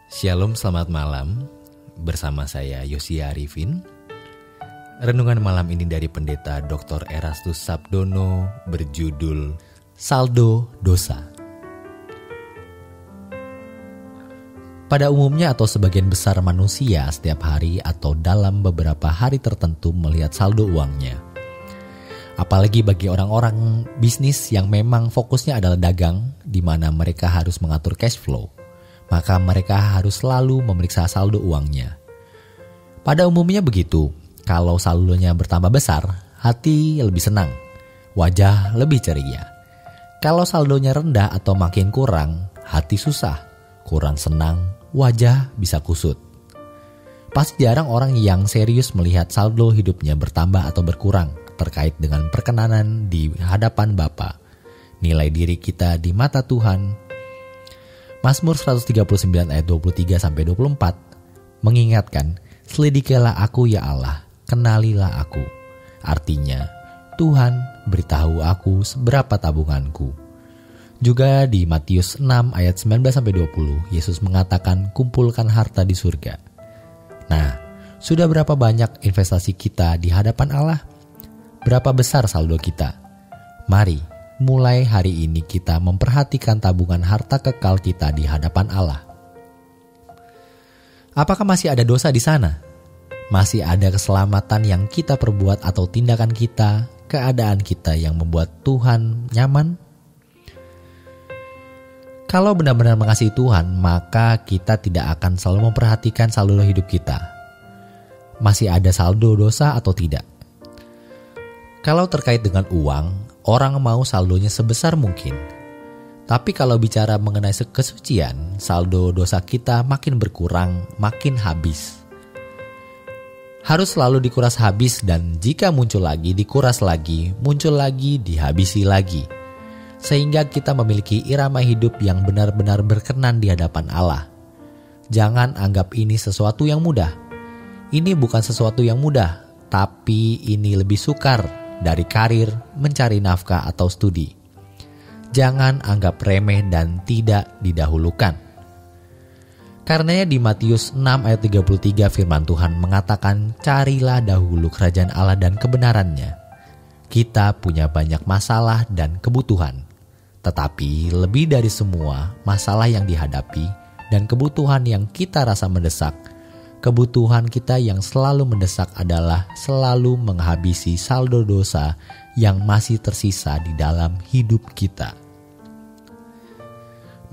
Shalom, selamat malam. Bersama saya Yosia Arifin. Renungan malam ini dari Pendeta Dr. Erastus Sabdono berjudul Saldo Dosa. Pada umumnya atau sebagian besar manusia setiap hari atau dalam beberapa hari tertentu melihat saldo uangnya. Apalagi bagi orang-orang bisnis yang memang fokusnya adalah dagang, di mana mereka harus mengatur cash flow. Maka mereka harus selalu memeriksa saldo uangnya. Pada umumnya begitu, kalau saldonya bertambah besar, hati lebih senang, wajah lebih ceria. Kalau saldonya rendah atau makin kurang, hati susah, kurang senang, wajah bisa kusut. Pasti jarang orang yang serius melihat saldo hidupnya bertambah atau berkurang terkait dengan perkenanan di hadapan Bapa, nilai diri kita di mata Tuhan. Mazmur 139 ayat 23-24 mengingatkan, "Selidikilah aku ya Allah, kenalilah aku." Artinya, Tuhan beritahu aku seberapa tabunganku. Juga di Matius 6 ayat 19-20, Yesus mengatakan, "Kumpulkan harta di surga." Nah, sudah berapa banyak investasi kita di hadapan Allah? Berapa besar saldo kita? Mari mulai hari ini kita memperhatikan tabungan harta kekal kita di hadapan Allah. Apakah masih ada dosa di sana? Masih ada keselamatan yang kita perbuat atau tindakan kita, keadaan kita yang membuat Tuhan nyaman? Kalau benar-benar mengasihi Tuhan, maka kita tidak akan selalu memperhatikan saldo hidup kita. Masih ada saldo dosa atau tidak? Kalau terkait dengan uang, orang mau saldonya sebesar mungkin. Tapi kalau bicara mengenai kesucian, saldo dosa kita makin berkurang, makin habis. Harus selalu dikuras habis, dan jika muncul lagi, dikuras lagi, muncul lagi, dihabisi lagi. Sehingga kita memiliki irama hidup yang benar-benar berkenan di hadapan Allah. Jangan anggap ini sesuatu yang mudah. Ini bukan sesuatu yang mudah, tapi ini lebih sukar dari karir, mencari nafkah atau studi. Jangan anggap remeh dan tidak didahulukan. Karenanya di Matius 6 ayat 33 firman Tuhan mengatakan, "Carilah dahulu kerajaan Allah dan kebenarannya." Kita punya banyak masalah dan kebutuhan. Tetapi lebih dari semua masalah yang dihadapi dan kebutuhan yang kita rasa mendesak, kebutuhan kita yang selalu mendesak adalah selalu menghabisi saldo dosa yang masih tersisa di dalam hidup kita.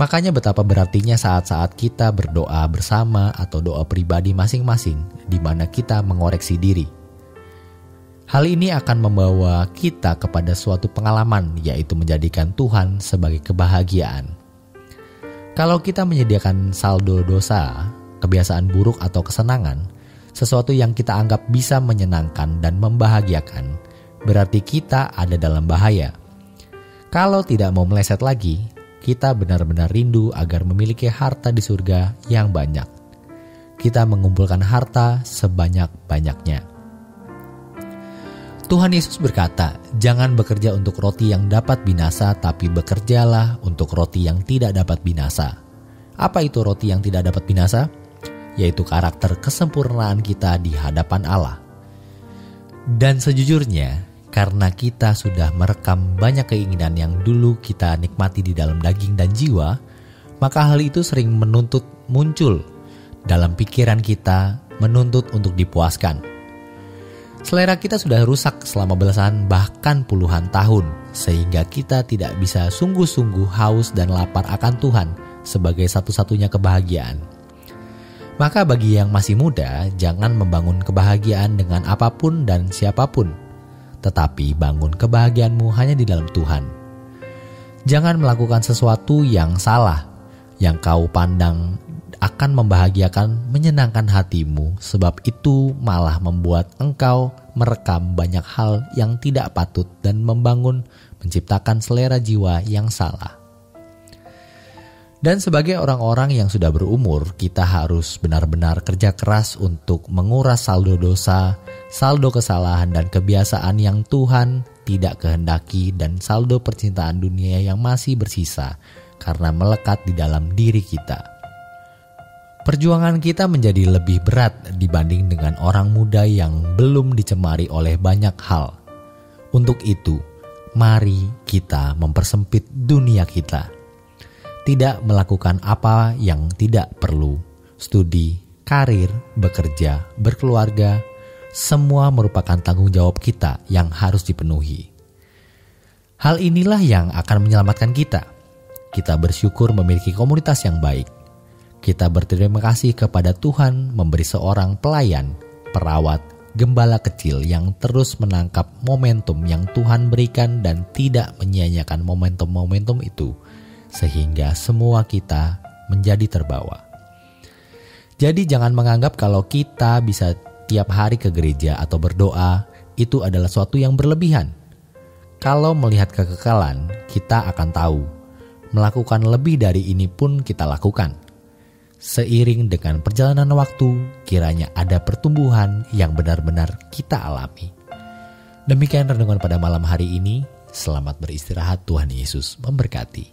Makanya betapa berartinya saat-saat kita berdoa bersama atau doa pribadi masing-masing di mana kita mengoreksi diri. Hal ini akan membawa kita kepada suatu pengalaman, yaitu menjadikan Tuhan sebagai kebahagiaan. Kalau kita menyediakan saldo dosa, kebiasaan buruk atau kesenangan, sesuatu yang kita anggap bisa menyenangkan dan membahagiakan, berarti kita ada dalam bahaya. Kalau tidak mau meleset lagi, kita benar-benar rindu agar memiliki harta di surga yang banyak. Kita mengumpulkan harta sebanyak-banyaknya. Tuhan Yesus berkata, "Jangan bekerja untuk roti yang dapat binasa, tapi bekerjalah untuk roti yang tidak dapat binasa." Apa itu roti yang tidak dapat binasa? Yaitu karakter kesempurnaan kita di hadapan Allah. Dan sejujurnya, karena kita sudah merekam banyak keinginan yang dulu kita nikmati di dalam daging dan jiwa, maka hal itu sering muncul dalam pikiran kita, menuntut untuk dipuaskan. Selera kita sudah rusak selama belasan bahkan puluhan tahun, sehingga kita tidak bisa sungguh-sungguh haus dan lapar akan Tuhan sebagai satu-satunya kebahagiaan. Maka bagi yang masih muda, jangan membangun kebahagiaan dengan apapun dan siapapun, tetapi bangun kebahagiaanmu hanya di dalam Tuhan. Jangan melakukan sesuatu yang salah, yang kau pandang akan membahagiakan, menyenangkan hatimu, sebab itu malah membuat engkau merekam banyak hal yang tidak patut dan menciptakan selera jiwa yang salah. Dan sebagai orang-orang yang sudah berumur, kita harus benar-benar kerja keras untuk menguras saldo dosa, saldo kesalahan dan kebiasaan yang Tuhan tidak kehendaki, dan saldo percintaan dunia yang masih bersisa karena melekat di dalam diri kita. Perjuangan kita menjadi lebih berat dibanding dengan orang muda yang belum dicemari oleh banyak hal. Untuk itu, mari kita mempersempit dunia kita. Tidak melakukan apa yang tidak perlu. Studi, karir, bekerja, berkeluarga, semua merupakan tanggung jawab kita yang harus dipenuhi. Hal inilah yang akan menyelamatkan kita. Kita bersyukur memiliki komunitas yang baik. Kita berterima kasih kepada Tuhan memberi seorang pelayan, perawat, gembala kecil yang terus menangkap momentum yang Tuhan berikan dan tidak menyia-nyiakan momentum-momentum itu, sehingga semua kita menjadi terbawa. Jadi jangan menganggap kalau kita bisa tiap hari ke gereja atau berdoa, itu adalah suatu yang berlebihan. Kalau melihat kekekalan, kita akan tahu, melakukan lebih dari ini pun kita lakukan. Seiring dengan perjalanan waktu, kiranya ada pertumbuhan yang benar-benar kita alami. Demikian renungan pada malam hari ini. Selamat beristirahat, Tuhan Yesus memberkati.